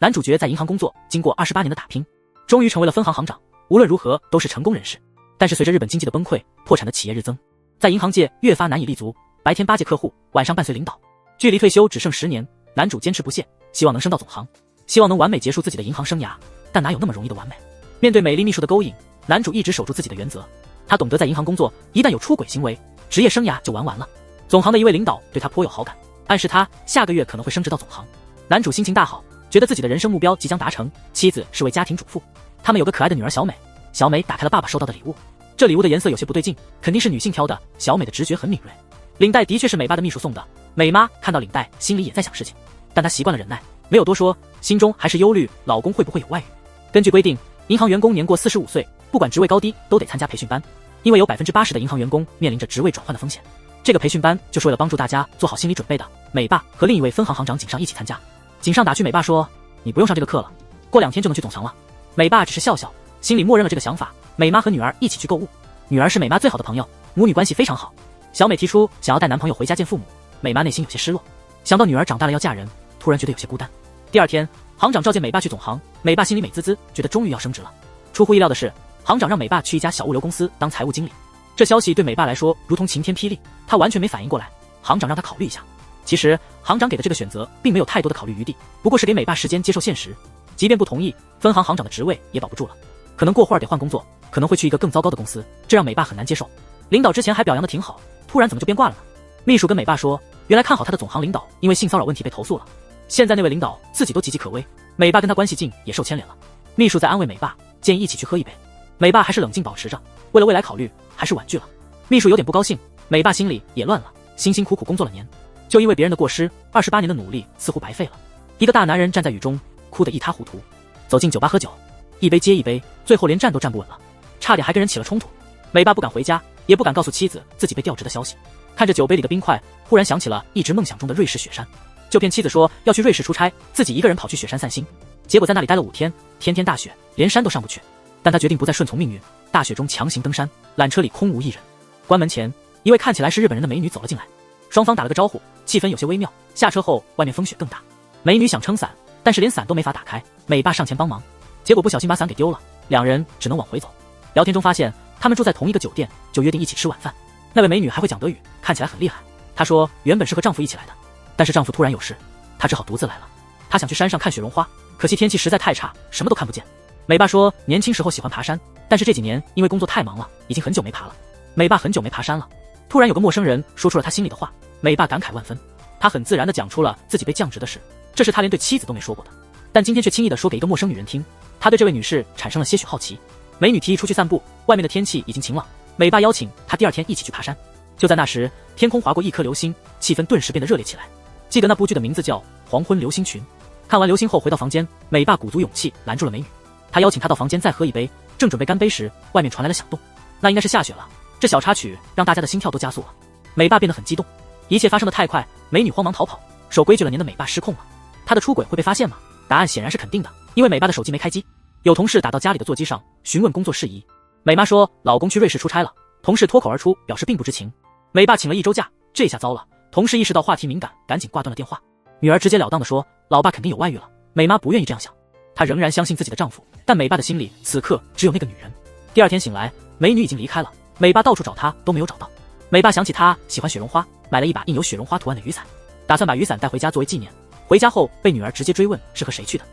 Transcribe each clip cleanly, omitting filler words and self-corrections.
男主角在银行工作，经过28年的打拼，终于成为了分行行长，无论如何都是成功人士。但是随着日本经济的崩溃，破产的企业日增，在银行界越发难以立足，白天巴结客户，晚上伴随领导。距离退休只剩10年，男主坚持不懈，希望能升到总行，希望能完美结束自己的银行生涯。但哪有那么容易的完美？面对美丽秘书的勾引，男主一直守住自己的原则。他懂得在银行工作，一旦有出轨行为，职业生涯就完了。总行的一位领导对他颇有好感，暗示他下个月可能会升职到总行。男主心情大好，觉得自己的人生目标即将达成。妻子是位家庭主妇，他们有个可爱的女儿小美。小美打开了爸爸收到的礼物，这礼物的颜色有些不对劲，肯定是女性挑的。小美的直觉很敏锐，领带的确是美爸的秘书送的。美妈看到领带，心里也在想事情，但她习惯了忍耐，没有多说，心中还是忧虑老公会不会有外遇。根据规定，银行员工年过45岁，不管职位高低，都得参加培训班，因为有80%的银行员工面临着职位转换的风险。这个培训班就是为了帮助大家做好心理准备的。美爸和另一位分行行长井上一起参加。井上打趣美爸说：“你不用上这个课了，过2天就能去总行了。”美爸只是笑笑，心里默认了这个想法。美妈和女儿一起去购物，女儿是美妈最好的朋友，母女关系非常好。小美提出想要带男朋友回家见父母，美妈内心有些失落，想到女儿长大了要嫁人，突然觉得有些孤单。第2天，行长召见美爸去总行，美爸心里美滋滋，觉得终于要升职了。出乎意料的是，行长让美爸去一家小物流公司当财务经理。这消息对美爸来说如同晴天霹雳，他完全没反应过来。行长让他考虑一下。其实行长给的这个选择并没有太多的考虑余地，不过是给美爸时间接受现实。即便不同意，分行行长的职位也保不住了，可能过会儿得换工作，可能会去一个更糟糕的公司，这让美爸很难接受。领导之前还表扬的挺好，突然怎么就变卦了呢？秘书跟美爸说，原来看好他的总行领导因为性骚扰问题被投诉了，现在那位领导自己都岌岌可危，美爸跟他关系近也受牵连了。秘书在安慰美爸，建议一起去喝一杯。美爸还是冷静保持着，为了未来考虑，还是婉拒了。秘书有点不高兴，美爸心里也乱了，辛辛苦苦工作了年，就因为别人的过失，28年的努力似乎白费了。一个大男人站在雨中，哭得一塌糊涂，走进酒吧喝酒，一杯接一杯，最后连站都站不稳了，差点还跟人起了冲突。美爸不敢回家，也不敢告诉妻子自己被调职的消息，看着酒杯里的冰块，忽然想起了一直梦想中的瑞士雪山，就骗妻子说要去瑞士出差，自己一个人跑去雪山散心。结果在那里待了5天，天天大雪，连山都上不去。但他决定不再顺从命运，大雪中强行登山，缆车里空无一人。关门前，一位看起来是日本人的美女走了进来，双方打了个招呼，气氛有些微妙。下车后，外面风雪更大，美女想撑伞，但是连伞都没法打开。美爸上前帮忙，结果不小心把伞给丢了，两人只能往回走。聊天中发现他们住在同一个酒店，就约定一起吃晚饭。那位美女还会讲德语，看起来很厉害。她说原本是和丈夫一起来的，但是丈夫突然有事，她只好独自来了。她想去山上看雪绒花，可惜天气实在太差，什么都看不见。美爸说年轻时候喜欢爬山，但是这几年因为工作太忙了，已经很久没爬了。美爸很久没爬山了，突然有个陌生人说出了他心里的话，美爸感慨万分。他很自然地讲出了自己被降职的事，这是他连对妻子都没说过的，但今天却轻易地说给一个陌生女人听。他对这位女士产生了些许好奇。美女提议出去散步，外面的天气已经晴朗，美爸邀请他第2天一起去爬山。就在那时，天空划过一颗流星，气氛顿时变得热烈起来。记得那部剧的名字叫《黄昏流星群》。看完流星后回到房间，美爸鼓足勇气拦住了美女，他邀请她到房间再喝一杯，正准备干杯时，外面传来了响动，那应该是下雪了。这小插曲让大家的心跳都加速了，美爸变得很激动。一切发生的太快，美女慌忙逃跑，守规矩了年的美爸失控了。他的出轨会被发现吗？答案显然是肯定的，因为美爸的手机没开机。有同事打到家里的座机上询问工作事宜，美妈说老公去瑞士出差了，同事脱口而出表示并不知情。美爸请了1周假，这下糟了，同事意识到话题敏感，赶紧挂断了电话。女儿直截了当地说老爸肯定有外遇了，美妈不愿意这样想，她仍然相信自己的丈夫，但美爸的心里此刻只有那个女人。第2天醒来，美女已经离开了，美爸到处找她都没有找到。美爸想起她喜欢雪绒花，买了一把印有雪绒花图案的雨伞，打算把雨伞带回家作为纪念。回家后被女儿直接追问是和谁去的。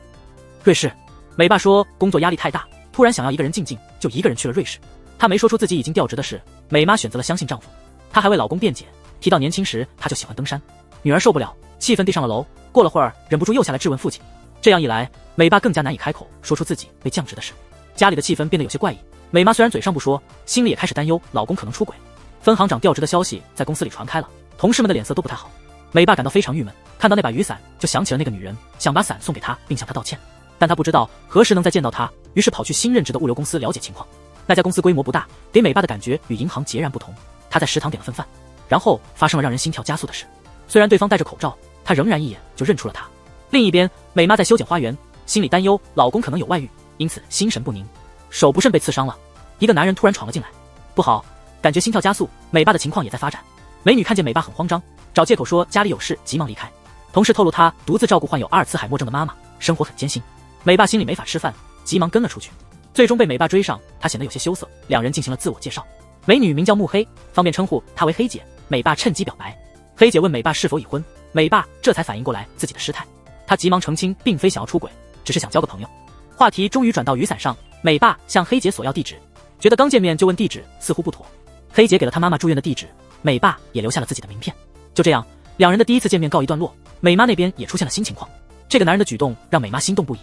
瑞士。美爸说工作压力太大，突然想要一个人静静，就一个人去了瑞士。他没说出自己已经调职的事，美妈选择了相信丈夫。她还为老公辩解，提到年轻时她就喜欢登山。女儿受不了，气愤地上了楼，过了会儿忍不住又下来质问父亲。这样一来，美爸更加难以开口说出自己被降职的事。家里的气氛变得有些怪异，美妈虽然嘴上不说，心里也开始担忧老公可能出轨。分行长调职的消息在公司里传开了，同事们的脸色都不太好。美爸感到非常郁闷，看到那把雨伞就想起了那个女人，想把伞送给她并向她道歉，但他不知道何时能再见到她，于是跑去新任职的物流公司了解情况。那家公司规模不大，给美爸的感觉与银行截然不同。他在食堂点了份饭，然后发生了让人心跳加速的事。虽然对方戴着口罩，他仍然一眼就认出了他。另一边，美妈在修剪花园，心里担忧老公可能有外遇，因此心神不宁，手不慎被刺伤了。一个男人突然闯了进来，不好，感觉心跳加速，美爸的情况也在发展。美女看见美爸很慌张，找借口说家里有事，急忙离开。同事透露她独自照顾患有阿尔茨海默症的妈妈，生活很艰辛。美爸心里没法吃饭，急忙跟了出去，最终被美爸追上，他显得有些羞涩。两人进行了自我介绍，美女名叫慕黑，方便称呼她为黑姐。美爸趁机表白，黑姐问美爸是否已婚，美爸这才反应过来自己的失态，他急忙澄清，并非想要出轨，只是想交个朋友。话题终于转到雨伞上，美爸向黑姐索要地址，觉得刚见面就问地址似乎不妥，黑姐给了他妈妈住院的地址，美爸也留下了自己的名片。就这样，两人的第一次见面告一段落。美妈那边也出现了新情况，这个男人的举动让美妈心动不已。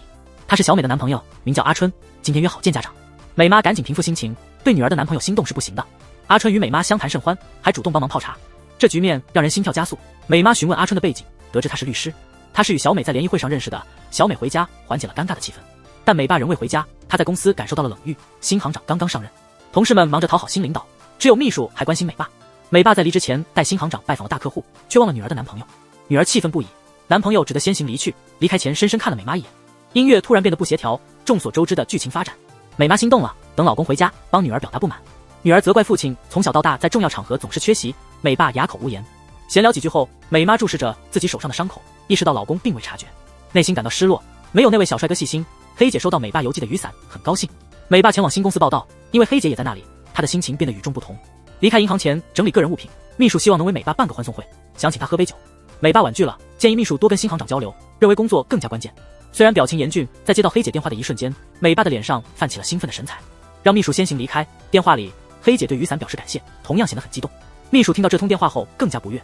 他是小美的男朋友，名叫阿春，今天约好见家长。美妈赶紧平复心情，对女儿的男朋友心动是不行的。阿春与美妈相谈甚欢，还主动帮忙泡茶，这局面让人心跳加速。美妈询问阿春的背景，得知他是律师，他是与小美在联谊会上认识的。小美回家缓解了尴尬的气氛，但美爸仍未回家，他在公司感受到了冷遇。新行长刚刚上任，同事们忙着讨好新领导，只有秘书还关心美爸。美爸在离职前带新行长拜访了大客户，却忘了女儿的男朋友，女儿气愤不已，男朋友只得先行离去，离开前深深看了美妈一眼。音乐突然变得不协调，众所周知的剧情发展，美妈心动了，等老公回家帮女儿表达不满。女儿责怪父亲从小到大在重要场合总是缺席，美爸哑口无言。闲聊几句后，美妈注视着自己手上的伤口，意识到老公并未察觉，内心感到失落，没有那位小帅哥细心。黑姐收到美爸邮寄的雨伞，很高兴。美爸前往新公司报道，因为黑姐也在那里，他的心情变得与众不同。离开银行前整理个人物品，秘书希望能为美爸办个欢送会，想请他喝杯酒。美爸婉拒了，建议秘书多跟新行长交流，认为工作更加关键。虽然表情严峻，在接到黑姐电话的一瞬间，美爸的脸上泛起了兴奋的神采，让秘书先行离开。电话里，黑姐对雨伞表示感谢，同样显得很激动。秘书听到这通电话后更加不悦，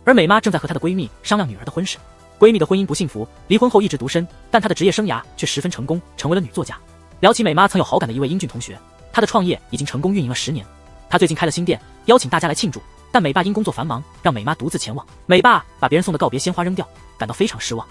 而美妈正在和她的闺蜜商量女儿的婚事。闺蜜的婚姻不幸福，离婚后一直独身，但她的职业生涯却十分成功，成为了女作家。聊起美妈曾有好感的一位英俊同学，他的创业已经成功运营了10年，他最近开了新店，邀请大家来庆祝，但美爸因工作繁忙，让美妈独自前往。美爸把别人送的告别鲜花扔掉，感到非常失望。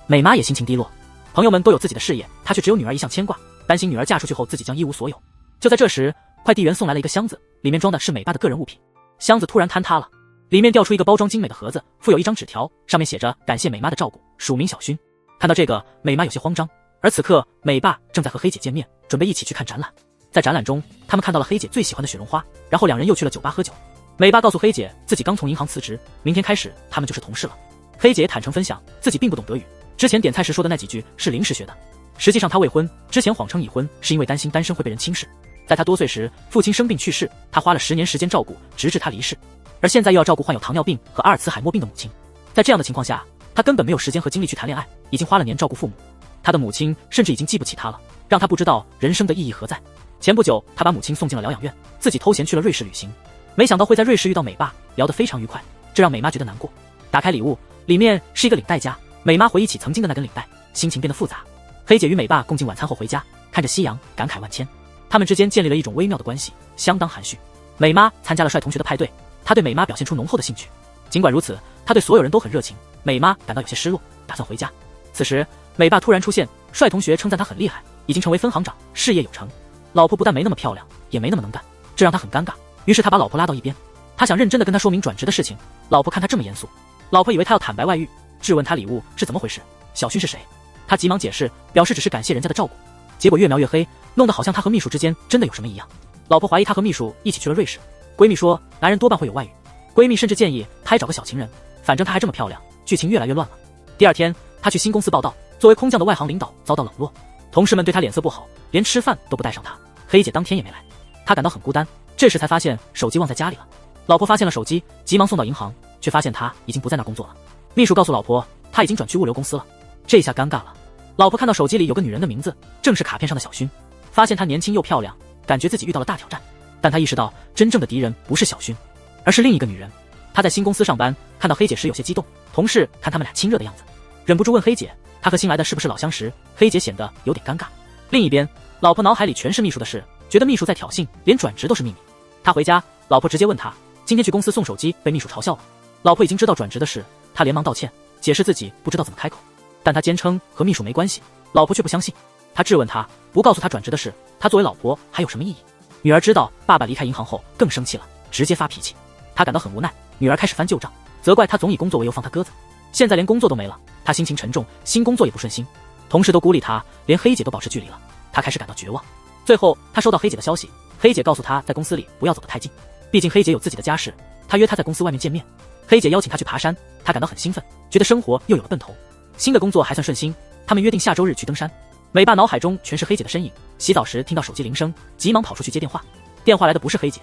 美妈也心情低落，朋友们都有自己的事业，她却只有女儿一项牵挂，担心女儿嫁出去后自己将一无所有。就在这时，快递员送来了一个箱子，里面装的是美爸的个人物品。箱子突然坍塌了，里面掉出一个包装精美的盒子，附有一张纸条，上面写着感谢美妈的照顾，署名小勋。看到这个，美妈有些慌张。而此刻，美爸正在和黑姐见面，准备一起去看展览。在展览中，他们看到了黑姐最喜欢的雪绒花，然后两人又去了酒吧喝酒。美爸告诉黑姐，自己刚从银行辞职，明天开始他们就是同事了。黑姐坦诚分享，自己并不懂德语，之前点菜时说的那几句是临时学的。实际上她未婚，之前谎称已婚，是因为担心单身会被人轻视。在她多岁时，父亲生病去世，她花了10年时间照顾，直至他离世。而现在又要照顾患有糖尿病和阿尔茨海默病的母亲，在这样的情况下，她根本没有时间和精力去谈恋爱，已经花了年照顾父母。她的母亲甚至已经记不起她了，让她不知道人生的意义何在。前不久，她把母亲送进了疗养院，自己偷闲去了瑞士旅行，没想到会在瑞士遇到美爸，聊得非常愉快，这让美妈觉得难过。打开礼物，里面是一个领带夹，美妈回忆起曾经的那根领带，心情变得复杂。黑姐与美爸共进晚餐后回家，看着夕阳，感慨万千。他们之间建立了一种微妙的关系，相当含蓄。美妈参加了帅同学的派对，她对美妈表现出浓厚的兴趣。尽管如此，她对所有人都很热情，美妈感到有些失落，打算回家。此时，美爸突然出现，帅同学称赞他很厉害，已经成为分行长，事业有成。老婆不但没那么漂亮，也没那么能干，这让他很尴尬。于是他把老婆拉到一边，他想认真的跟他说明转职的事情。老婆看他这么严肃，老婆以为他要坦白外遇，质问他礼物是怎么回事，小勋是谁。他急忙解释，表示只是感谢人家的照顾。结果越描越黑，弄得好像他和秘书之间真的有什么一样。老婆怀疑他和秘书一起去了瑞士。闺蜜说男人多半会有外遇，闺蜜甚至建议他还找个小情人，反正她还这么漂亮。剧情越来越乱了。第二天，他去新公司报道，作为空降的外行领导遭到冷落，同事们对他脸色不好，连吃饭都不带上他。黑姐当天也没来，他感到很孤单。这时才发现手机忘在家里了。老婆发现了手机，急忙送到银行，却发现他已经不在那工作了。秘书告诉老婆，他已经转去物流公司了。这下尴尬了。老婆看到手机里有个女人的名字，正是卡片上的小勋，发现她年轻又漂亮，感觉自己遇到了大挑战。但她意识到真正的敌人不是小勋，而是另一个女人。她在新公司上班，看到黑姐时有些激动，同事看他们俩亲热的样子，忍不住问黑姐，她和新来的是不是老相识？黑姐显得有点尴尬。另一边，老婆脑海里全是秘书的事，觉得秘书在挑衅，连转职都是秘密。她回家，老婆直接问她，今天去公司送手机被秘书嘲笑了。老婆已经知道转职的事，她连忙道歉，解释自己不知道怎么开口，但她坚称和秘书没关系。老婆却不相信，她质问她，不告诉她转职的事，她作为老婆还有什么意义？女儿知道爸爸离开银行后更生气了，直接发脾气。她感到很无奈，女儿开始翻旧账，责怪她总以工作为由放她鸽子，现在连工作都没了，她心情沉重，新工作也不顺心，同事都孤立她，连黑姐都保持距离了，她开始感到绝望。最后，她收到黑姐的消息，黑姐告诉她在公司里不要走得太近，毕竟黑姐有自己的家室，她约她在公司外面见面。黑姐邀请她去爬山，她感到很兴奋，觉得生活又有了奔头。新的工作还算顺心，他们约定下周日去登山。美爸脑海中全是黑姐的身影，洗澡时听到手机铃声，急忙跑出去接电话。电话来的不是黑姐，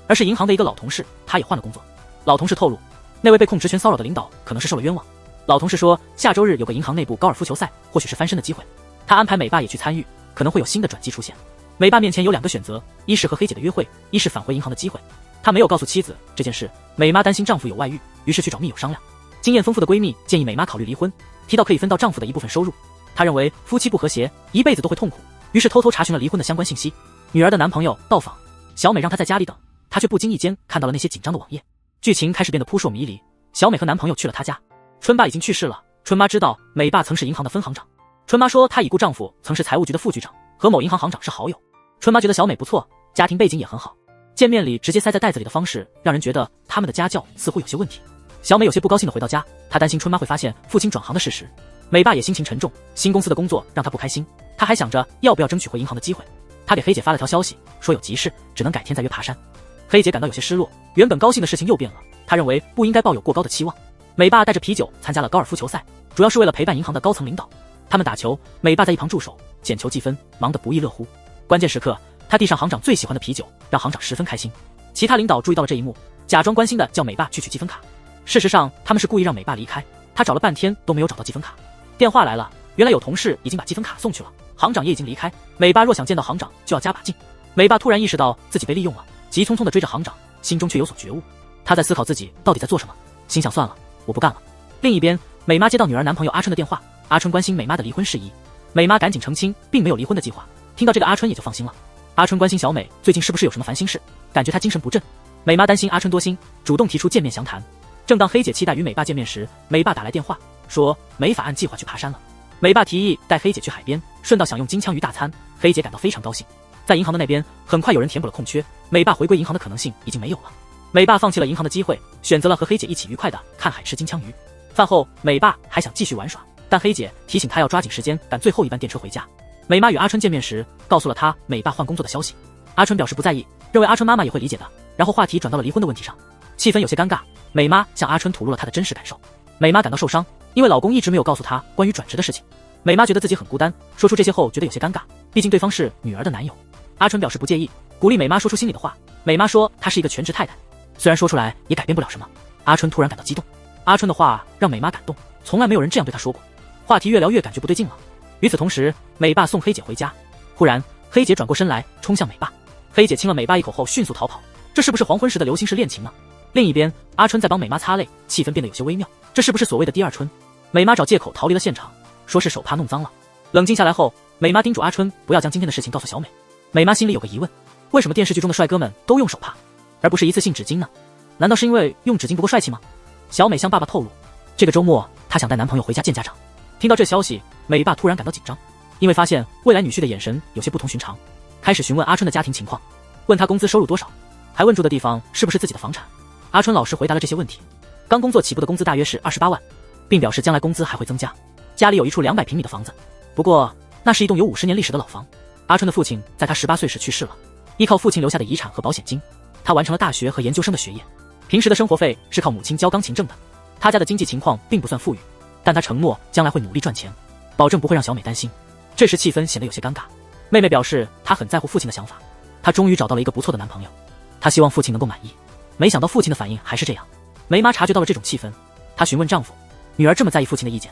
而是银行的一个老同事，他也换了工作。老同事透露，那位被控职权骚扰的领导可能是受了冤枉。老同事说，下周日有个银行内部高尔夫球赛，或许是翻身的机会。他安排美爸也去参与，可能会有新的转机出现。美爸面前有2个选择，一是和黑姐的约会，一是返回银行的机会。他没有告诉妻子这件事，美妈担心丈夫有外遇，于是去找密友商量。经验丰富的闺蜜建议美妈考虑离婚，提到可以分到丈夫的一部分收入。她认为夫妻不和谐，一辈子都会痛苦，于是偷偷查询了离婚的相关信息。女儿的男朋友到访，小美让她在家里等，她却不经意间看到了那些紧张的网页。剧情开始变得扑朔迷离。小美和男朋友去了她家，春爸已经去世了。春妈知道美爸曾是银行的分行长，春妈说她已故丈夫曾是财务局的副局长，和某银行行长是好友。春妈觉得小美不错，家庭背景也很好，见面礼直接塞在袋子里的方式让人觉得他们的家教似乎有些问题。小美有些不高兴地回到家，她担心春妈会发现父亲转行的事实。美爸也心情沉重，新公司的工作让他不开心，他还想着要不要争取回银行的机会。他给黑姐发了条消息，说有急事，只能改天再约爬山。黑姐感到有些失落，原本高兴的事情又变了。她认为不应该抱有过高的期望。美爸带着啤酒参加了高尔夫球赛，主要是为了陪伴银行的高层领导。他们打球，美爸在一旁助手，捡球计分，忙得不亦乐乎。关键时刻，他递上行长最喜欢的啤酒，让行长十分开心。其他领导注意到了这一幕，假装关心的叫美爸去取积分卡。事实上，他们是故意让美爸离开。他找了半天都没有找到积分卡。电话来了，原来有同事已经把积分卡送去了，行长也已经离开。美爸若想见到行长，就要加把劲。美爸突然意识到自己被利用了，急匆匆地追着行长，心中却有所觉悟。他在思考自己到底在做什么，心想算了，我不干了。另一边，美妈接到女儿男朋友阿春的电话，阿春关心美妈的离婚事宜，美妈赶紧澄清，并没有离婚的计划。听到这个，阿春也就放心了。阿春关心小美最近是不是有什么烦心事，感觉她精神不振。美妈担心阿春多心，主动提出见面详谈。正当黑姐期待与美爸见面时，美爸打来电话说没法按计划去爬山了。美爸提议带黑姐去海边，顺道享用金枪鱼大餐。黑姐感到非常高兴。在银行的那边，很快有人填补了空缺，美爸回归银行的可能性已经没有了。美爸放弃了银行的机会，选择了和黑姐一起愉快的看海吃金枪鱼。饭后，美爸还想继续玩耍，但黑姐提醒他要抓紧时间赶最后一班电车回家。美妈与阿春见面时，告诉了他美爸换工作的消息。阿春表示不在意，认为阿春妈妈也会理解的。然后话题转到了离婚的问题上，气氛有些尴尬。美妈向阿春吐露了她的真实感受，美妈感到受伤，因为老公一直没有告诉她关于转职的事情。美妈觉得自己很孤单，说出这些后觉得有些尴尬，毕竟对方是女儿的男友。阿春表示不介意，鼓励美妈说出心里的话。美妈说她是一个全职太太，虽然说出来也改变不了什么。阿春突然感到激动，阿春的话让美妈感动，从来没有人这样对她说过。话题越聊越感觉不对劲了。与此同时，美爸送黑姐回家，忽然黑姐转过身来冲向美爸，黑姐亲了美爸一口后迅速逃跑。这是不是黄昏时的流行式恋情呢？另一边，阿春在帮美妈擦泪，气氛变得有些微妙。这是不是所谓的第二春？美妈找借口逃离了现场，说是手帕弄脏了。冷静下来后，美妈叮嘱阿春不要将今天的事情告诉小美。美妈心里有个疑问，为什么电视剧中的帅哥们都用手帕，而不是一次性纸巾呢？难道是因为用纸巾不够帅气吗？小美向爸爸透露，这个周末她想带男朋友回家见家长。听到这消息，美爸突然感到紧张，因为发现未来女婿的眼神有些不同寻常，开始询问阿春的家庭情况，问他工资收入多少，还问住的地方是不是自己的房产。阿春老实回答了这些问题。刚工作起步的工资大约是28万，并表示将来工资还会增加。家里有一处200平米的房子，不过那是一栋有50年历史的老房。阿春的父亲在他18岁时去世了，依靠父亲留下的遗产和保险金，他完成了大学和研究生的学业。平时的生活费是靠母亲教钢琴挣的。他家的经济情况并不算富裕，但他承诺将来会努力赚钱，保证不会让小美担心。这时气氛显得有些尴尬。妹妹表示她很在乎父亲的想法，她终于找到了一个不错的男朋友，她希望父亲能够满意。没想到父亲的反应还是这样。梅妈察觉到了这种气氛，她询问丈夫，女儿这么在意父亲的意见，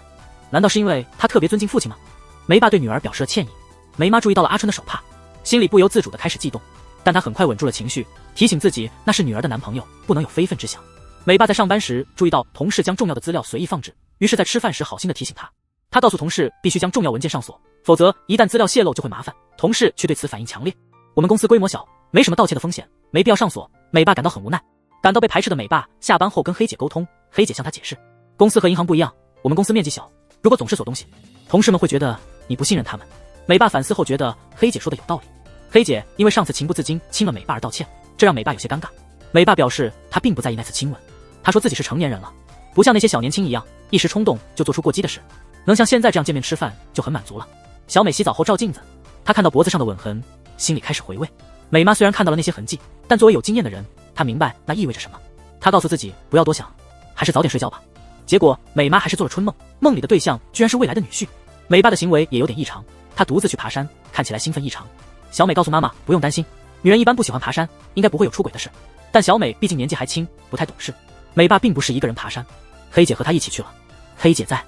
难道是因为她特别尊敬父亲吗？梅爸对女儿表示了歉意。梅妈注意到了阿春的手帕，心里不由自主地开始悸动，但她很快稳住了情绪，提醒自己那是女儿的男朋友，不能有非分之想。梅爸在上班时注意到同事将重要的资料随意放置，于是在吃饭时好心地提醒他。他告诉同事必须将重要文件上锁，否则一旦资料泄露就会麻烦。同事却对此反应强烈。我们公司规模小，没什么盗窃的风险，没必要上锁。美爸感到很无奈。感到被排斥的美爸下班后跟黑姐沟通，黑姐向他解释，公司和银行不一样，我们公司面积小，如果总是锁东西，同事们会觉得你不信任他们。美爸反思后觉得黑姐说的有道理。黑姐因为上次情不自禁亲了美爸而道歉，这让美爸有些尴尬。美爸表示他并不在意那次亲吻，他说自己是成年人了，不像那些小年轻一样一时冲动就做出过激的事，能像现在这样见面吃饭就很满足了。小美洗澡后照镜子，她看到脖子上的吻痕，心里开始回味。美妈虽然看到了那些痕迹，但作为有经验的人，她明白那意味着什么。她告诉自己不要多想，还是早点睡觉吧。结果美妈还是做了春梦，梦里的对象居然是未来的女婿。美爸的行为也有点异常，她独自去爬山，看起来兴奋异常。小美告诉妈妈不用担心，女人一般不喜欢爬山，应该不会有出轨的事。但小美毕竟年纪还轻，不太懂事。美爸并不是一个人爬山，黑姐和她一起去了。黑姐在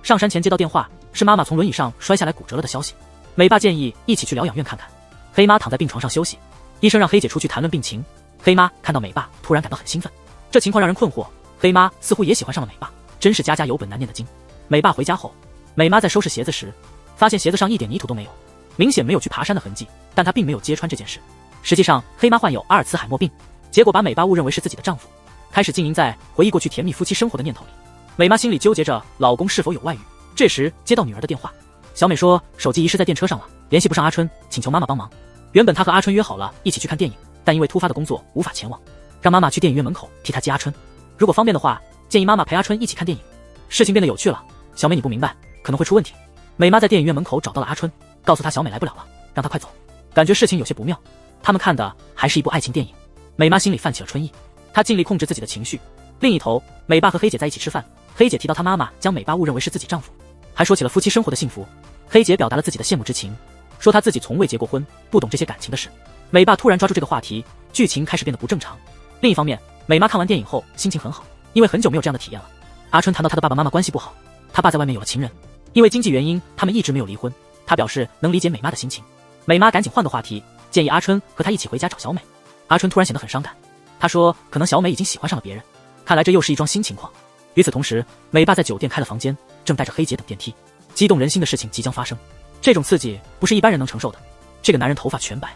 上山前接到电话，是妈妈从轮椅上摔下来骨折了的消息。美爸建议一起去疗养院看看。黑妈躺在病床上休息，医生让黑姐出去谈论病情。黑妈看到美爸突然感到很兴奋，这情况让人困惑。黑妈似乎也喜欢上了美爸，真是家家有本难念的经。美爸回家后，美妈在收拾鞋子时，发现鞋子上一点泥土都没有，明显没有去爬山的痕迹，但她并没有揭穿这件事。实际上，黑妈患有阿尔茨海默病，结果把美爸误认为是自己的丈夫，开始经营在回忆过去甜蜜夫妻生活的念头里。美妈心里纠结着老公是否有外遇。这时接到女儿的电话，小美说手机遗失在电车上了，联系不上阿春，请求妈妈帮忙。原本她和阿春约好了一起去看电影，但因为突发的工作无法前往，让妈妈去电影院门口替她接阿春。如果方便的话，建议妈妈陪阿春一起看电影。事情变得有趣了，小美你不明白，可能会出问题。美妈在电影院门口找到了阿春，告诉他小美来不了了，让他快走。感觉事情有些不妙，他们看的还是一部爱情电影。美妈心里泛起了春意，她尽力控制自己的情绪。另一头，美爸和黑姐在一起吃饭，黑姐提到她妈妈将美爸误认为是自己丈夫，还说起了夫妻生活的幸福。黑姐表达了自己的羡慕之情，说她自己从未结过婚，不懂这些感情的事。美爸突然抓住这个话题，剧情开始变得不正常。另一方面，美妈看完电影后心情很好，因为很久没有这样的体验了。阿春谈到他的爸爸妈妈关系不好，他爸在外面有了情人，因为经济原因他们一直没有离婚。他表示能理解美妈的心情。美妈赶紧换个话题，建议阿春和他一起回家找小美。阿春突然显得很伤感，他说可能小美已经喜欢上了别人，看来这又是一桩新情况。与此同时，美爸在酒店开了房间，正带着黑姐等电梯。激动人心的事情即将发生，这种刺激不是一般人能承受的。这个男人头发全白，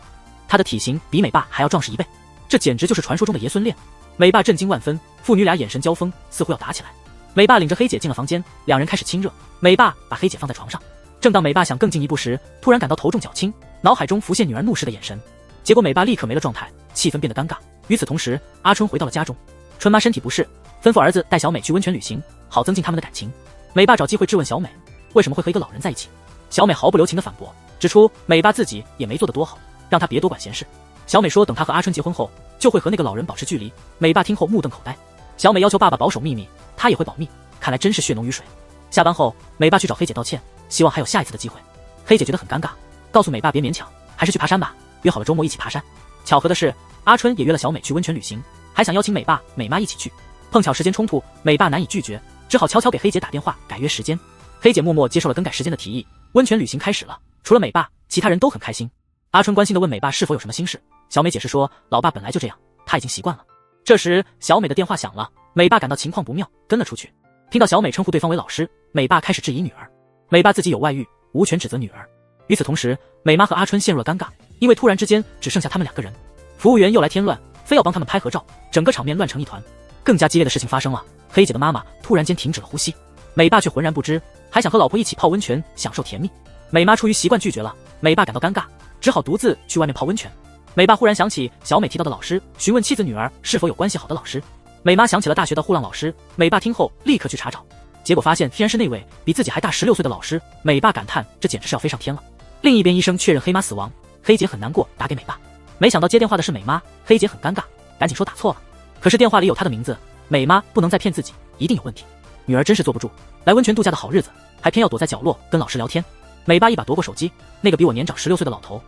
他的体型比美爸还要壮实1倍，这简直就是传说中的爷孙恋。美爸震惊万分，父女俩眼神交锋，似乎要打起来。美爸领着黑姐进了房间，两人开始亲热。美爸把黑姐放在床上，正当美爸想更进一步时，突然感到头重脚轻，脑海中浮现女儿怒视的眼神。结果美爸立刻没了状态，气氛变得尴尬。与此同时，阿春回到了家中，春妈身体不适，吩咐儿子带小美去温泉旅行，好增进他们的感情。美爸找机会质问小美为什么会和一个老人在一起，小美毫不留情地反驳，指出美爸自己也没做得多好，让他别多管闲事。小美说等他和阿春结婚后，就会和那个老人保持距离。美爸听后目瞪口呆。小美要求爸爸保守秘密，他也会保密，看来真是血浓于水。下班后，美爸去找黑姐道歉，希望还有下一次的机会。黑姐觉得很尴尬，告诉美爸别勉强，还是去爬山吧，约好了周末一起爬山。巧合的是，阿春也约了小美去温泉旅行，还想邀请美爸美妈一起去。碰巧时间冲突，美爸难以拒绝，只好悄悄给黑姐打电话改约时间。黑姐默默接受了更改时间的提议，温泉旅行开始了。除了美爸，其他人都很开心。阿春关心地问美爸是否有什么心事，小美解释说老爸本来就这样，他已经习惯了。这时小美的电话响了，美爸感到情况不妙，跟了出去。听到小美称呼对方为老师，美爸开始质疑女儿。美爸自己有外遇，无权指责女儿。与此同时，美妈和阿春陷入了尴尬，因为突然之间只剩下他们2个人，服务员又来添乱，非要帮他们拍合照，整个场面乱成一团。更加激烈的事情发生了，黑姐的妈妈突然间停止了呼吸，美爸却浑然不知，还想和老婆一起泡温泉享受甜蜜。美妈出于习惯拒绝了，美爸感到尴尬，只好独自去外面泡温泉。美爸忽然想起小美提到的老师，询问妻子女儿是否有关系好的老师。美妈想起了大学的护浪老师，美爸听后立刻去查找，结果发现居然是那位比自己还大16岁的老师。美爸感叹这简直是要飞上天了。另一边医生确认黑妈死亡，黑姐很难过，打给美爸，没想到接电话的是美妈，黑姐很尴尬，赶紧说打错了，可是电话里有她的名字，美妈不能再骗自己，一定有问题。女儿真是坐不住，来温泉度假的好日子，还偏要躲在角落跟老师聊天。美爸一把夺过手机，那个比我年长16岁的老头，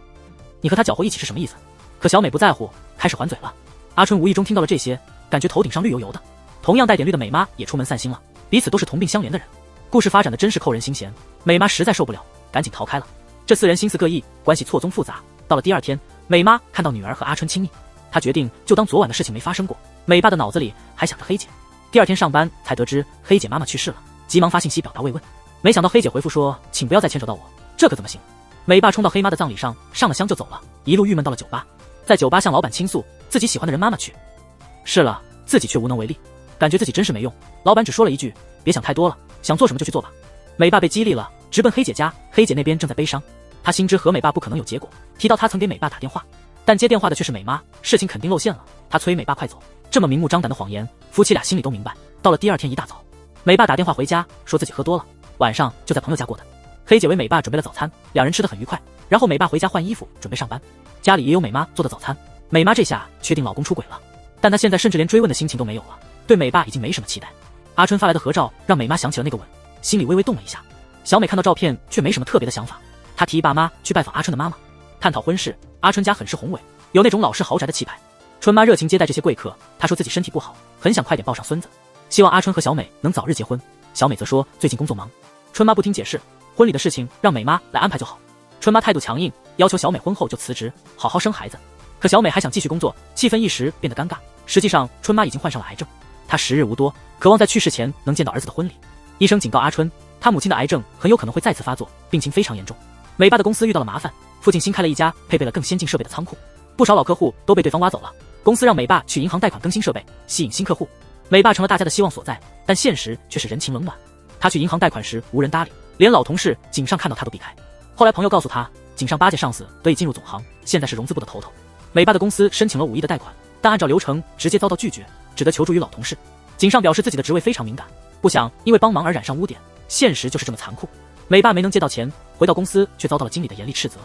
你和他搅和一起是什么意思？可小美不在乎，开始还嘴了。阿春无意中听到了这些，感觉头顶上绿油油的。同样带点绿的美妈也出门散心了，彼此都是同病相怜的人。故事发展的真是扣人心弦，美妈实在受不了，赶紧逃开了。这4人心思各异，关系错综复杂。到了第2天，美妈看到女儿和阿春亲密，她决定就当昨晚的事情没发生过。美爸的脑子里还想着黑姐。第2天上班才得知黑姐妈妈去世了，急忙发信息表达慰问。没想到黑姐回复说请不要再牵扯到我，这可怎么行。美爸冲到黑妈的葬礼上，上了香就走了，一路郁闷到了酒吧。在酒吧向老板倾诉自己喜欢的人妈妈去世了，自己却无能为力，感觉自己真是没用。老板只说了一句别想太多了，想做什么就去做吧。美爸被激励了，直奔黑姐家。黑姐那边正在悲伤，她心知和美爸不可能有结果，提到她曾给美爸打电话，但接电话的却是美妈，事情肯定露馅了。她催美爸快走，这么明目张胆的谎言，夫妻俩心里都明白。到了第2天一大早，美爸打电话回家，说自己喝多了，晚上就在朋友家过的。黑姐为美爸准备了早餐，两人吃得很愉快。然后美爸回家换衣服准备上班，家里也有美妈做的早餐。美妈这下确定老公出轨了，但她现在甚至连追问的心情都没有了，对美爸已经没什么期待。阿春发来的合照让美妈想起了那个吻，心里微微动了一下。小美看到照片却没什么特别的想法，她提议爸妈去拜访阿春的妈妈，探讨婚事。阿春家很是宏伟，有那种老式豪宅的气派。春妈热情接待这些贵客，她说自己身体不好，很想快点抱上孙子，希望阿春和小美能早日结婚。小美则说最近工作忙。春妈不听解释，婚礼的事情让美妈来安排就好。春妈态度强硬，要求小美婚后就辞职，好好生孩子。可小美还想继续工作，气氛一时变得尴尬。实际上，春妈已经患上了癌症，她时日无多，渴望在去世前能见到儿子的婚礼。医生警告阿春，他母亲的癌症很有可能会再次发作，病情非常严重。美爸的公司遇到了麻烦，父亲新开了一家配备了更先进设备的仓库，不少老客户都被对方挖走了。公司让美爸去银行贷款更新设备，吸引新客户。美爸成了大家的希望所在，但现实却是人情冷暖。他去银行贷款时无人搭理，连老同事井上看到他都避开。后来朋友告诉他，井上8届上司得以进入总行，现在是融资部的头头。美爸的公司申请了5亿的贷款，但按照流程直接遭到拒绝，只得求助于老同事。井上表示自己的职位非常敏感，不想因为帮忙而染上污点，现实就是这么残酷。美爸没能借到钱，回到公司却遭到了经理的严厉斥责。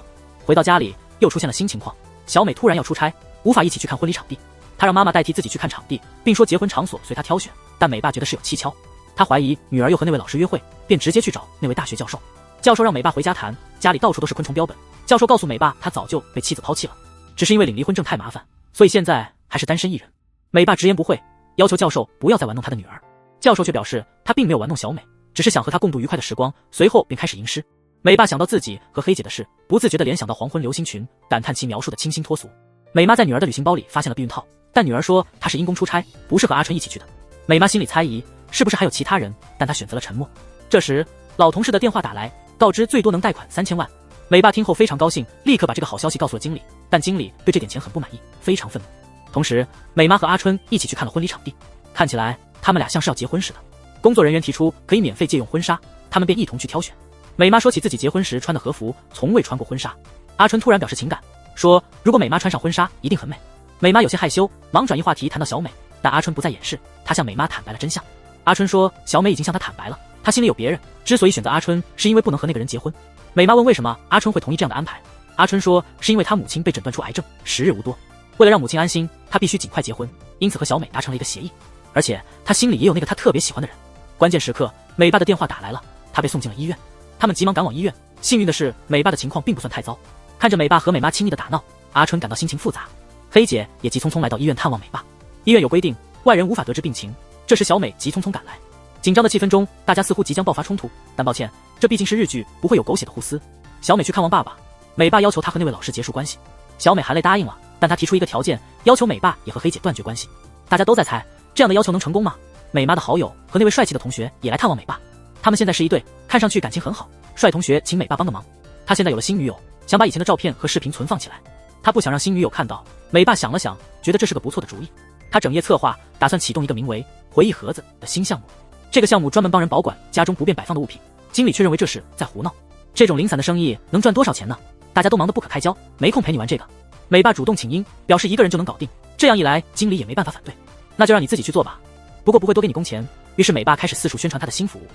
回到家里又出现了新情况，小美突然要出差，无法一起去看婚礼场地，她让妈妈代替自己去看场地，并说结婚场所随她挑选，但美爸觉得是有蹊跷。他怀疑女儿又和那位老师约会，便直接去找那位大学教授。教授让美爸回家谈，家里到处都是昆虫标本。教授告诉美爸，他早就被妻子抛弃了，只是因为领离婚证太麻烦，所以现在还是单身一人。美爸直言不讳，要求教授不要再玩弄他的女儿。教授却表示他并没有玩弄小美，只是想和她共度愉快的时光，随后便开始吟诗。美爸想到自己和黑姐的事，不自觉地联想到黄昏流星群，感叹其描述的清新脱俗。美妈在女儿的旅行包里发现了避孕套，但女儿说她是因公出差，不是和阿春一起去的。美妈心里猜疑，是不是还有其他人，但她选择了沉默。这时老同事的电话打来，告知最多能贷款3000万。美爸听后非常高兴，立刻把这个好消息告诉了经理，但经理对这点钱很不满意，非常愤怒。同时美妈和阿春一起去看了婚礼场地，看起来他们俩像是要结婚似的。工作人员提出可以免费借用婚纱，他们便一同去挑选。美妈说起自己结婚时穿的和服，从未穿过婚纱。阿春突然表示情感，说如果美妈穿上婚纱一定很美。美妈有些害羞，忙转移话题谈到小美，但阿春不再掩饰，他向美妈坦白了真相。阿春说小美已经向他坦白了，他心里有别人，之所以选择阿春是因为不能和那个人结婚。美妈问为什么阿春会同意这样的安排，阿春说是因为他母亲被诊断出癌症，时日无多，为了让母亲安心，他必须尽快结婚，因此和小美达成了一个协议，而且他心里也有那个他特别喜欢的人。关键时刻美爸的电话打来了，他被送进了医院，他们急忙赶往医院。幸运的是美爸的情况并不算太糟，看着美爸和美妈亲昵的打闹，阿春感到心情复杂。黑姐也急匆匆来到医院探望美爸，医院有规定外人无法得知病情，这时小美急匆匆赶来。紧张的气氛中，大家似乎即将爆发冲突，但抱歉，这毕竟是日剧，不会有狗血的互撕。小美去看望爸爸，美爸要求他和那位老师结束关系，小美含泪答应了，但他提出一个条件，要求美爸也和黑姐断绝关系。大家都在猜，这样的要求能成功吗？美妈的好友和那位帅气的同学也来探望美爸，他们现在是一对，看上去感情很好。帅同学请美爸帮个忙，他现在有了新女友，想把以前的照片和视频存放起来，他不想让新女友看到。美爸想了想，觉得这是个不错的主意，他整夜策划，打算启动一个名为回忆盒子的新项目。这个项目专门帮人保管家中不便摆放的物品，经理却认为这是在胡闹。这种零散的生意能赚多少钱呢？大家都忙得不可开交，没空陪你玩这个。美爸主动请缨，表示一个人就能搞定，这样一来经理也没办法反对，那就让你自己去做吧，不过不会多给你工钱。于是美爸开始四处宣传他的新服务，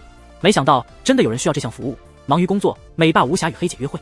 没想到真的有人需要这项服务。忙于工作，美爸无暇与黑姐约会，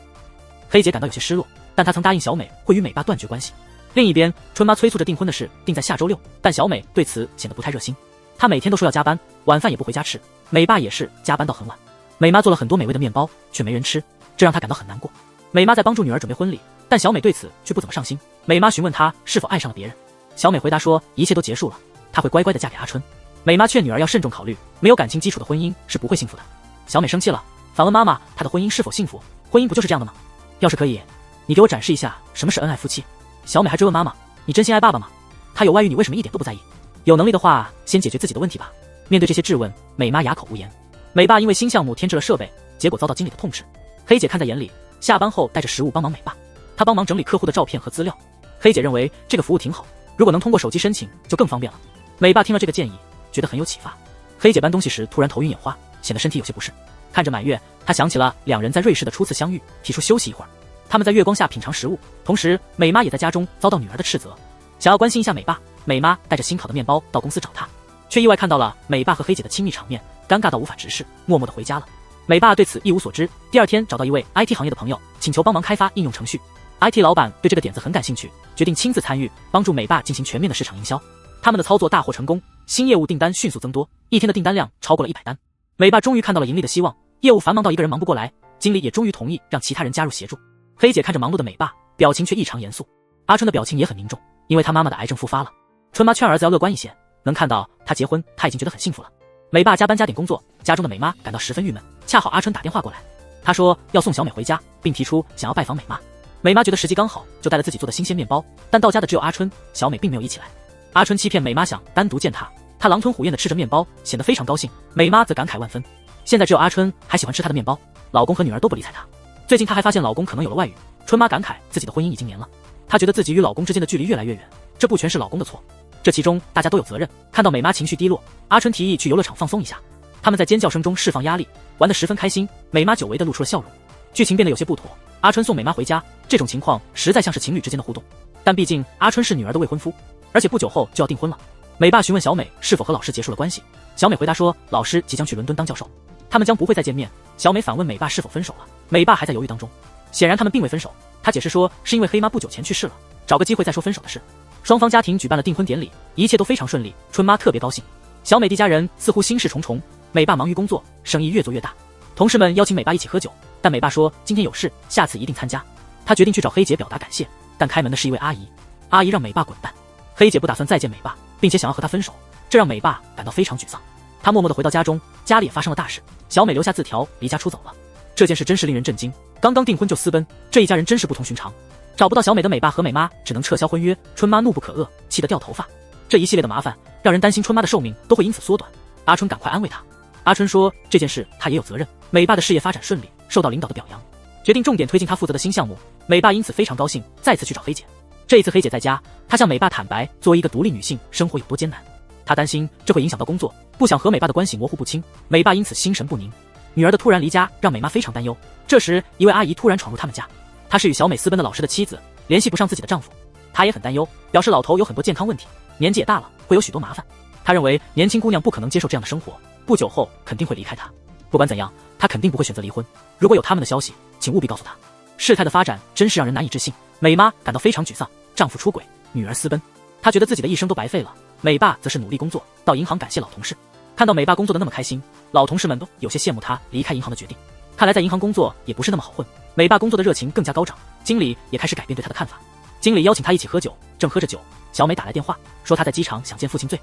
黑姐感到有些失落，但她曾答应小美会与美爸断绝关系。另一边，春妈催促着订婚的事定在下周6，但小美对此显得不太热心。她每天都说要加班，晚饭也不回家吃，美爸也是加班到很晚。美妈做了很多美味的面包，却没人吃，这让她感到很难过。美妈在帮助女儿准备婚礼，但小美对此却不怎么上心。美妈询问她是否爱上了别人，小美回答说一切都结束了，她会乖乖的嫁给阿春。美妈劝女儿要慎重考虑，没有感情基础的婚姻是不会幸福的。小美生气了，反问妈妈她的婚姻是否幸福？婚姻不就是这样的吗？要是可以，你给我展示一下什么是恩爱夫妻。小美还追问妈妈，你真心爱爸爸吗？他有外遇你为什么一点都不在意？有能力的话先解决自己的问题吧。面对这些质问，美妈哑口无言。美爸因为新项目添置了设备，结果遭到经理的痛斥。黑姐看在眼里，下班后带着食物帮忙美爸，她帮忙整理客户的照片和资料。黑姐认为这个服务挺好，如果能通过手机申请就更方便了。美爸听了这个建议，觉得很有启发。黑姐搬东西时突然头晕眼花，显得身体有些不适。看着满月，她想起了2人在瑞士的初次相遇，提出休息一会儿。他们在月光下品尝食物，同时美妈也在家中遭到女儿的斥责，想要关心一下美爸。美妈带着新烤的面包到公司找她，却意外看到了美爸和黑姐的亲密场面，尴尬到无法直视，默默地回家了。美爸对此一无所知。第2天找到一位 IT 行业的朋友，请求帮忙开发应用程序。IT 老板对这个点子很感兴趣，决定亲自参与，帮助美爸进行全面的市场营销。他们的操作大获成功，新业务订单迅速增多，一天的订单量超过了100单。美爸终于看到了盈利的希望，业务繁忙到一个人忙不过来，经理也终于同意让其他人加入协助。黑姐看着忙碌的美爸，表情却异常严肃。阿春的表情也很凝重，因为他妈妈的癌症复发了。春妈劝儿子要乐观一些，能看到他结婚，他已经觉得很幸福了。美爸加班加点工作，家中的美妈感到十分郁闷。恰好阿春打电话过来，他说要送小美回家，并提出想要拜访美妈。美妈觉得时机刚好，就带了自己做的新鲜面包，但到家的只有阿春，小美并没有一起来。阿春欺骗美妈想单独见她，她狼吞虎咽地吃着面包，显得非常高兴。美妈则感慨万分，现在只有阿春还喜欢吃她的面包，老公和女儿都不理睬她。最近她还发现老公可能有了外遇，春妈感慨自己的婚姻已经黏了，她觉得自己与老公之间的距离越来越远，这不全是老公的错，这其中大家都有责任。看到美妈情绪低落，阿春提议去游乐场放松一下，他们在尖叫声中释放压力，玩得十分开心。美妈久违地露出了笑容，剧情变得有些不妥。阿春送美妈回家，这种情况实在像是情侣之间的互动，但毕竟阿春是女儿的未婚夫，而且不久后就要订婚了。美爸询问小美是否和老师结束了关系，小美回答说老师即将去伦敦当教授，他们将不会再见面。小美反问美爸是否分手了，美爸还在犹豫当中，显然他们并未分手。他解释说是因为黑妈不久前去世了，找个机会再说分手的事。双方家庭举办了订婚典礼，一切都非常顺利，春妈特别高兴。小美弟家人似乎心事重重，美爸忙于工作，生意越做越大，同事们邀请美爸一起喝酒，但美爸说今天有事，下次一定参加。他决定去找黑姐表达感谢，但开门的是一位阿姨，阿姨让美爸滚蛋。黑姐不打算再见美爸，并且想要和他分手，这让美爸感到非常沮丧。他默默地回到家中，家里也发生了大事，小美留下字条离家出走了。这件事真是令人震惊，刚刚订婚就私奔，这一家人真是不同寻常。找不到小美的美爸和美妈只能撤销婚约，春妈怒不可遏，气得掉头发。这一系列的麻烦让人担心春妈的寿命都会因此缩短。阿春赶快安慰她，阿春说这件事他也有责任，美爸的事业发展顺利，受到领导的表扬，决定重点推进他负责的新项目。美爸因此非常高兴，再次去找黑姐。这一次黑姐在家，她向美爸坦白作为一个独立女性生活有多艰难，她担心这会影响到工作，不想和美爸的关系模糊不清。美爸因此心神不宁，女儿的突然离家让美妈非常担忧。这时一位阿姨突然闯入他们家，她是与小美私奔的老师的妻子，联系不上自己的丈夫，她也很担忧，表示老头有很多健康问题，年纪也大了，会有许多麻烦。她认为年轻姑娘不可能接受这样的生活，不久后肯定会离开她。不管怎样，她肯定不会选择离婚。如果有他们的消息，请务必告诉她。事态的发展真是让人难以置信，美妈感到非常沮丧，丈夫出轨，女儿私奔，她觉得自己的一生都白费了。美爸则是努力工作，到银行感谢老同事。看到美爸工作的那么开心，老同事们都有些羡慕他离开银行的决定。看来在银行工作也不是那么好混。美爸工作的热情更加高涨，经理也开始改变对他的看法。经理邀请他一起喝酒，正喝着酒，小美打来电话说他在机场想见父亲最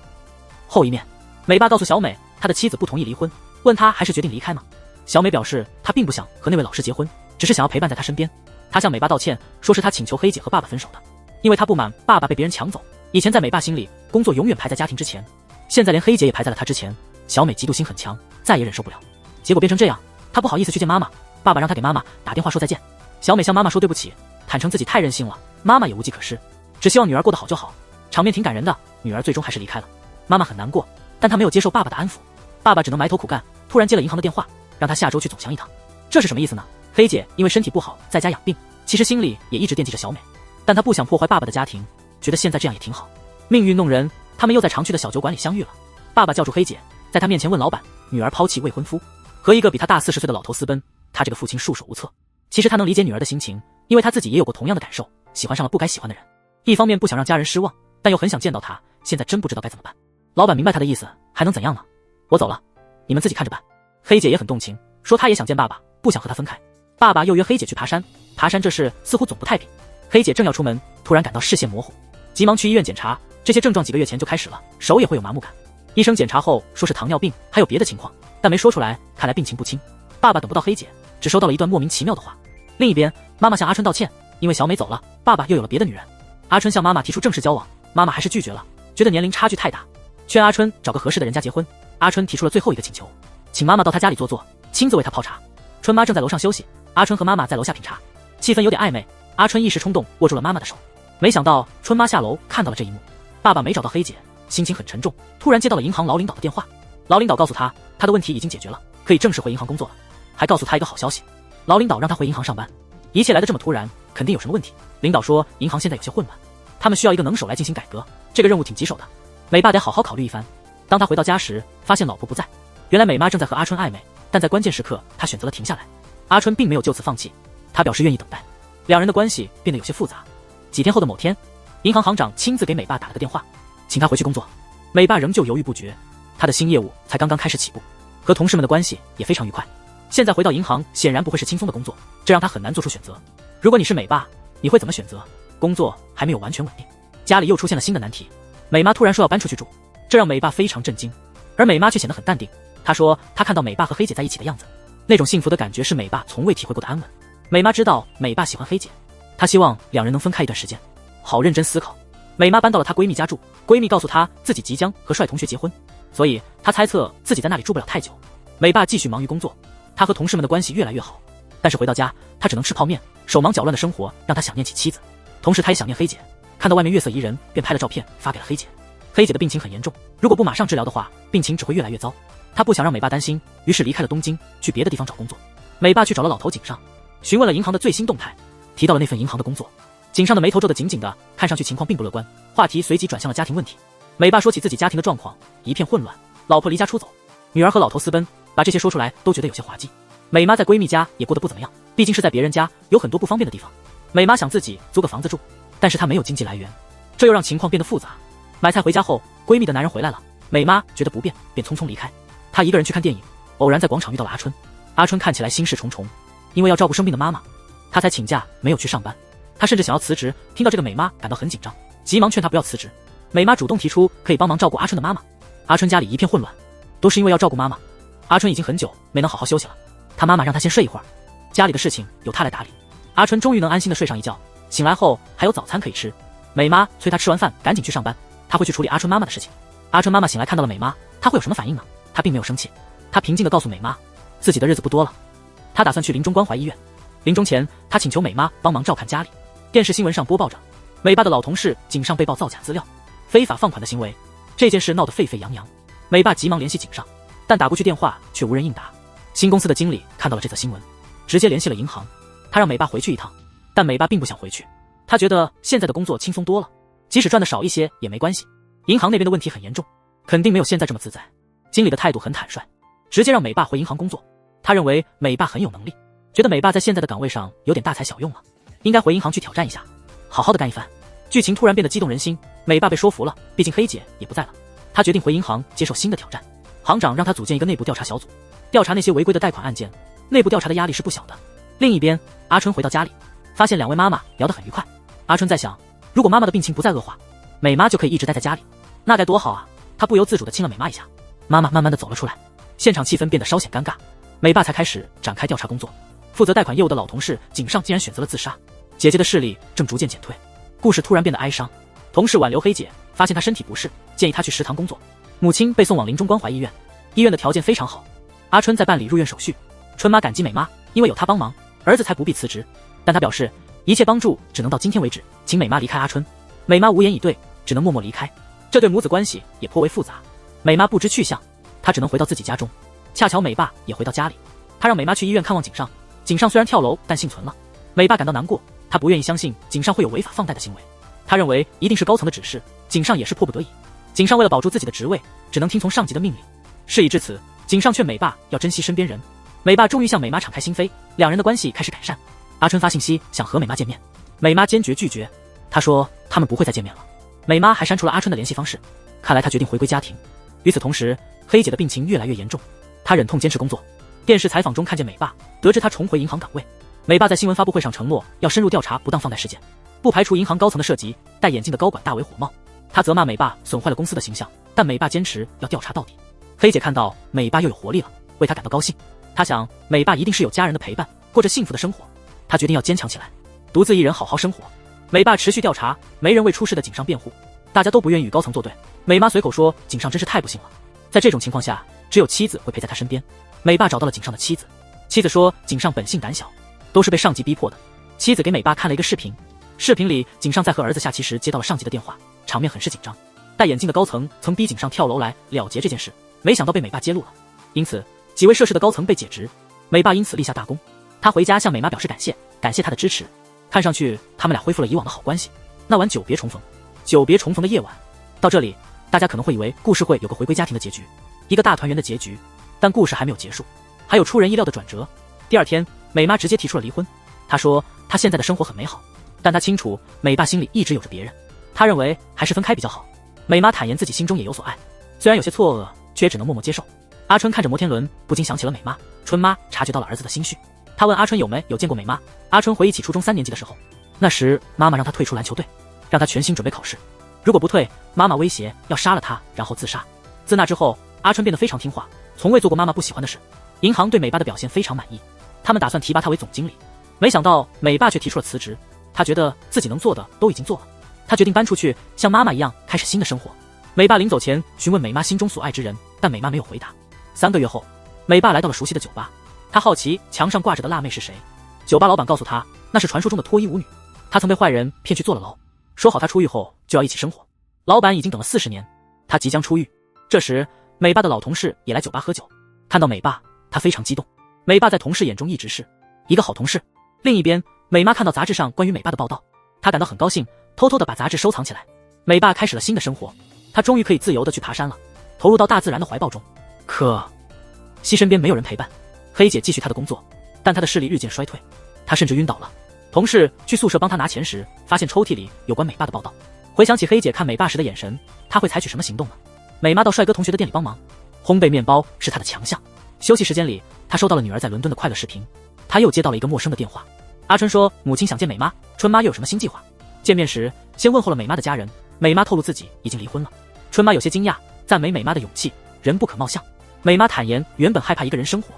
后一面。美爸告诉小美，他的妻子不同意离婚，问他还是决定离开吗？小美表示他并不想和那位老师结婚，只是想要陪伴在他身边。他向美爸道歉，说是他请求黑姐和爸爸分手的，因为他不满爸爸被别人抢走。以前在美爸心里，工作永远排在家庭之前，现在连黑姐也排在了他之前。小美嫉妒心很强，再也忍受不了，结果变成这样，她不好意思去见妈妈，爸爸让她给妈妈打电话说再见。小美向妈妈说对不起，坦诚自己太任性了，妈妈也无计可施，只希望女儿过得好就好。场面挺感人的，女儿最终还是离开了，妈妈很难过，但她没有接受爸爸的安抚，爸爸只能埋头苦干。突然接了银行的电话，让他下周去总强一趟，这是什么意思呢？黑姐因为身体不好在家养病，其实心里也一直惦记着小美，但她不想破坏爸爸的家庭，觉得现在这样也挺好。命运弄人，他们又在常去的小酒馆里相遇了。爸爸叫住黑姐，在她面前问老板，女儿抛弃未婚夫，和一个比她大40岁的老头私奔，他这个父亲束手无策。其实他能理解女儿的心情，因为他自己也有过同样的感受，喜欢上了不该喜欢的人。一方面不想让家人失望，但又很想见到他，现在真不知道该怎么办。老板明白他的意思，还能怎样呢？我走了，你们自己看着办。黑姐也很动情，说她也想见爸爸，不想和他分开。爸爸又约黑姐去爬山，爬山这事似乎总不太平。黑姐正要出门，突然感到视线模糊，急忙去医院检查，这些症状几个月前就开始了，手也会有麻木感。医生检查后说是糖尿病，还有别的情况，但没说出来，看来病情不轻。爸爸等不到黑姐，只收到了一段莫名其妙的话。另一边，妈妈向阿春道歉，因为小美走了，爸爸又有了别的女人。阿春向妈妈提出正式交往，妈妈还是拒绝了，觉得年龄差距太大，劝阿春找个合适的人家结婚。阿春提出了最后一个请求，请妈妈到他家里坐坐，亲自为他泡茶。春妈正在楼上休息，阿春和妈妈在楼下品茶，气氛有点暧昧。阿春一时冲动握住了妈妈的手，没想到春妈下楼看到了这一幕。爸爸没找到黑姐，心情很沉重，突然接到了银行老领导的电话。老领导告诉他，他的问题已经解决了，可以正式回银行工作了，还告诉他一个好消息，老领导让他回银行上班。一切来得这么突然，肯定有什么问题。领导说银行现在有些混乱，他们需要一个能手来进行改革，这个任务挺棘手的，美爸得好好考虑一番。当他回到家时，发现老婆不在，原来美妈正在和阿春暧昧，但在关键时刻他选择了停下来。阿春并没有就此放弃，他表示愿意等待，两人的关系变得有些复杂。几天后的某天，银行行长亲自给美爸打了个电话，请他回去工作。美爸仍旧犹豫不决，他的新业务才刚刚开始起步，和同事们的关系也非常愉快。现在回到银行显然不会是轻松的工作，这让他很难做出选择。如果你是美爸，你会怎么选择？工作还没有完全稳定，家里又出现了新的难题。美妈突然说要搬出去住，这让美爸非常震惊，而美妈却显得很淡定。她说她看到美爸和黑姐在一起的样子，那种幸福的感觉是美爸从未体会过的安稳。美妈知道美爸喜欢黑姐，她希望两人能分开一段时间，好认真思考。美妈搬到了她闺蜜家住，闺蜜告诉她自己即将和帅同学结婚，所以她猜测自己在那里住不了太久。美爸继续忙于工作，他和同事们的关系越来越好，但是回到家他只能吃泡面，手忙脚乱的生活让他想念起妻子，同时他也想念黑姐。看到外面月色宜人，便拍了照片发给了黑姐。黑姐的病情很严重，如果不马上治疗的话，病情只会越来越糟。他不想让美爸担心，于是离开了东京，去别的地方找工作。美爸去找了老头井上，询问了银行的最新动态，提到了那份银行的工作。井上的眉头皱得紧紧的，看上去情况并不乐观。话题随即转向了家庭问题。美爸说起自己家庭的状况，一片混乱，老婆离家出走，女儿和老头私奔，把这些说出来都觉得有些滑稽。美妈在闺蜜家也过得不怎么样，毕竟是在别人家，有很多不方便的地方。美妈想自己租个房子住，但是她没有经济来源，这又让情况变得复杂。买菜回家后，闺蜜的男人回来了，美妈觉得不便，便匆匆离开。她一个人去看电影，偶然在广场遇到了阿春。阿春看起来心事重重，因为要照顾生病的妈妈，她才请假没有去上班。她甚至想要辞职，听到这个美妈感到很紧张，急忙劝她不要辞职。美妈主动提出可以帮忙照顾阿春的妈妈。阿春家里一片混乱，都是因为要照顾妈妈。阿春已经很久没能好好休息了，他妈妈让他先睡一会儿，家里的事情由他来打理。阿春终于能安心的睡上一觉，醒来后还有早餐可以吃。美妈催他吃完饭赶紧去上班，他会去处理阿春妈妈的事情。阿春妈妈醒来看到了美妈，她会有什么反应呢？她并没有生气，她平静地告诉美妈，自己的日子不多了，她打算去临终关怀医院。临终前，她请求美妈帮忙照看家里。电视新闻上播报着，美爸的老同事井上被曝造假资料，非法放款的行为，这件事闹得沸沸扬扬。美爸急忙联系井上，但打过去电话却无人应答。新公司的经理看到了这则新闻，直接联系了银行，他让美爸回去一趟，但美爸并不想回去，他觉得现在的工作轻松多了，即使赚的少一些也没关系。银行那边的问题很严重，肯定没有现在这么自在。经理的态度很坦率，直接让美爸回银行工作。他认为美爸很有能力，觉得美爸在现在的岗位上有点大材小用了，应该回银行去挑战一下，好好的干一番。剧情突然变得激动人心，美爸被说服了，毕竟黑姐也不在了，他决定回银行接受新的挑战。行长让他组建一个内部调查小组，调查那些违规的贷款案件，内部调查的压力是不小的。另一边，阿春回到家里，发现两位妈妈聊得很愉快。阿春在想，如果妈妈的病情不再恶化，美妈就可以一直待在家里，那该多好啊。他不由自主地亲了美妈一下。妈妈慢慢地走了出来，现场气氛变得稍显尴尬。美爸才开始展开调查工作，负责贷款业务的老同事井上竟然选择了自杀，姐姐的势力正逐渐减退。故事突然变得哀伤，同事挽留黑姐，发现她身体不适，建议她去食堂工作。母亲被送往临终关怀医院，医院的条件非常好。阿春在办理入院手续，春妈感激美妈，因为有她帮忙，儿子才不必辞职。但她表示，一切帮助只能到今天为止，请美妈离开阿春。美妈无言以对，只能默默离开。这对母子关系也颇为复杂。美妈不知去向，她只能回到自己家中。恰巧美爸也回到家里，他让美妈去医院看望井上。井上虽然跳楼，但幸存了。美爸感到难过，他不愿意相信井上会有违法放贷的行为，他认为一定是高层的指示，井上也是迫不得已。井上为了保住自己的职位，只能听从上级的命令。事已至此，井上劝美爸要珍惜身边人。美爸终于向美妈敞开心扉，两人的关系开始改善。阿春发信息想和美妈见面，美妈坚决拒绝，她说他们不会再见面了。美妈还删除了阿春的联系方式，看来她决定回归家庭。与此同时，黑姐的病情越来越严重，她忍痛坚持工作。电视采访中看见美爸，得知他重回银行岗位。美爸在新闻发布会上承诺要深入调查不当放贷事件，不排除银行高层的涉及。戴眼镜的高管大为火冒，他责骂美爸损坏了公司的形象，但美爸坚持要调查到底。黑姐看到美爸又有活力了，为他感到高兴。她想美爸一定是有家人的陪伴，过着幸福的生活。她决定要坚强起来，独自一人好好生活。美爸持续调查，没人为出事的井上辩护，大家都不愿意与高层作对。美妈随口说井上真是太不幸了，在这种情况下，只有妻子会陪在他身边。美爸找到了井上的妻子，妻子说井上本性胆小，都是被上级逼迫的。妻子给美爸看了一个视频，视频里井上在和儿子下棋时接到了上级的电话，场面很是紧张。戴眼镜的高层曾逼井上跳楼来了结这件事，没想到被美爸揭露了，因此几位涉事的高层被解职。美爸因此立下大功，他回家向美妈表示感谢，感谢她的支持。看上去他们俩恢复了以往的好关系。那晚久别重逢，久别重逢的夜晚。到这里，大家可能会以为故事会有个回归家庭的结局，一个大团圆的结局，但故事还没有结束，还有出人意料的转折。第二天，美妈直接提出了离婚。她说她现在的生活很美好，但她清楚美爸心里一直有着别人，她认为还是分开比较好。美妈坦言自己心中也有所爱，虽然有些错愕，却也只能默默接受。阿春看着摩天轮，不禁想起了美妈。春妈察觉到了儿子的心绪，她问阿春有没有见过美妈。阿春回忆起初中3年级的时候，那时妈妈让他退出篮球队，让他全心准备考试，如果不退，妈妈威胁要杀了他，然后自杀。自那之后，阿春变得非常听话，从未做过妈妈不喜欢的事。银行对美爸的表现非常满意，他们打算提拔他为总经理，没想到美爸却提出了辞职。他觉得自己能做的都已经做了，他决定搬出去，像妈妈一样开始新的生活。美爸临走前询问美妈心中所爱之人，但美妈没有回答。3个月后，美爸来到了熟悉的酒吧，他好奇墙上挂着的辣妹是谁。酒吧老板告诉他，那是传说中的脱衣舞女，她曾被坏人骗去坐了牢，说好她出狱后就要一起生活。老板已经等了40年，他即将出狱。这时，美爸的老同事也来酒吧喝酒，看到美爸，他非常激动。美爸在同事眼中一直是一个好同事。另一边，美妈看到杂志上关于美爸的报道，她感到很高兴，偷偷地把杂志收藏起来。美爸开始了新的生活，他终于可以自由地去爬山了，投入到大自然的怀抱中。可西身边没有人陪伴，黑姐继续她的工作，但她的视力日渐衰退，她甚至晕倒了。同事去宿舍帮她拿钱时，发现抽屉里有关美爸的报道。回想起黑姐看美爸时的眼神，她会采取什么行动呢？美妈到帅哥同学的店里帮忙，烘焙面包是她的强项。休息时间里，她收到了女儿在伦敦的快乐视频。她又接到了一个陌生的电话，阿春说母亲想见美妈，春妈又有什么新计划？见面时先问候了美妈的家人，美妈透露自己已经离婚了。春妈有些惊讶，赞美美妈的勇气，人不可貌相。美妈坦言原本害怕一个人生活，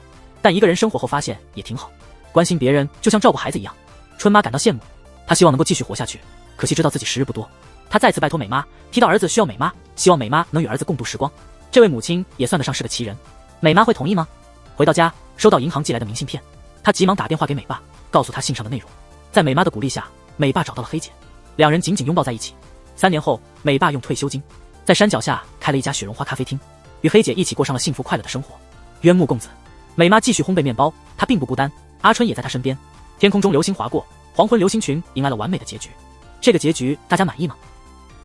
但一个人生活后发现也挺好，关心别人就像照顾孩子一样。春妈感到羡慕，她希望能够继续活下去，可惜知道自己时日不多。她再次拜托美妈，提到儿子需要美妈，希望美妈能与儿子共度时光。这位母亲也算得上是个奇人，美妈会同意吗？回到家，收到银行寄来的明信片，她急忙打电话给美爸，告诉他信上的内容。在美妈的鼓励下，美爸找到了黑姐，两人紧紧拥抱在一起。3年后，美爸用退休金在山脚下开了一家雪绒花咖啡厅，与黑姐一起过上了幸福快乐的生活。渊木共子，美妈继续烘焙面包，她并不孤单，阿春也在她身边。天空中流星划过，黄昏流星群迎来了完美的结局。这个结局大家满意吗？